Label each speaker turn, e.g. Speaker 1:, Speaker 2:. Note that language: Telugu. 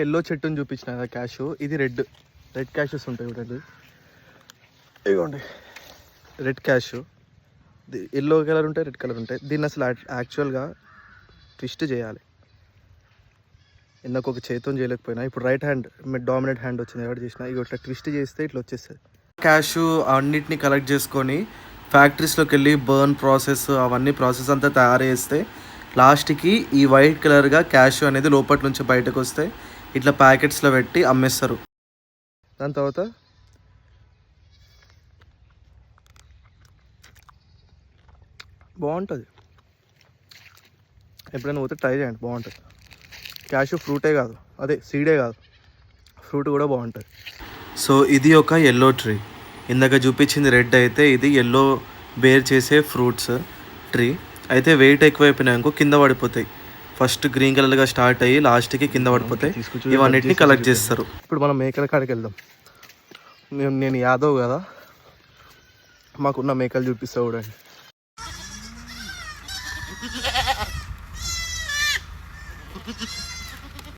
Speaker 1: ఎల్లో చెట్టుని చూపించిన కదా క్యాషు, ఇది రెడ్ క్యాషెస్ ఉంటాయి చూడండి, ఇదిగోండి రెడ్ క్యాషు. ఎల్లో కలర్ ఉంటాయి, రెడ్ కలర్ ఉంటాయి. దీన్ని అసలు యాక్చువల్గా ట్విస్ట్ చేయాలి. ఇందాక ఒక చేతితో చేయలేకపోయినా, ఇప్పుడు రైట్ హ్యాండ్ డామినేట్ హ్యాండ్ వచ్చింది ఎవరు చేసినా, ఇక ఇట్లా ట్విస్ట్ చేస్తే ఇట్లా వచ్చేస్తుంది. క్యాషు అన్నిటిని కలెక్ట్ చేసుకొని ఫ్యాక్టరీస్లోకి వెళ్ళి బర్న్ ప్రాసెస్ అవన్నీ ప్రాసెస్ అంతా తయారు చేస్తే లాస్ట్కి ఈ వైట్ కలర్గా క్యాషు అనేది లోపల నుంచి బయటకు వస్తే ఇట్లా ప్యాకెట్స్లో పెట్టి అమ్మేస్తారు. దాని తర్వాత బాగుంటుంది, ఎప్పుడైనా పోతే ట్రై చేయండి, బాగుంటుంది. క్యాషు ఫ్రూటే కాదు, అదే సీడే కాదు, ఫ్రూట్ కూడా బాగుంటుంది. సో ఇది ఒక ఎల్లో ట్రీ. ఇందాక చూపించింది రెడ్ అయితే ఇది ఎల్లో బేర్ చేసే ఫ్రూట్స్ ట్రీ. అయితే వెయిట్ ఎక్కువైపోయినాయనుకో కింద పడిపోతాయి. ఫస్ట్ గ్రీన్ కలర్గా స్టార్ట్ అయ్యి లాస్ట్కి కింద పడిపోతాయి. ఇవన్నిటిని కలెక్ట్ చేస్తారు. ఇప్పుడు మనం మేకల కాడికి వెళ్దాం. నేను యాదవ్ కదా, మాకున్న మేకలు చూపిస్తా చూడండి.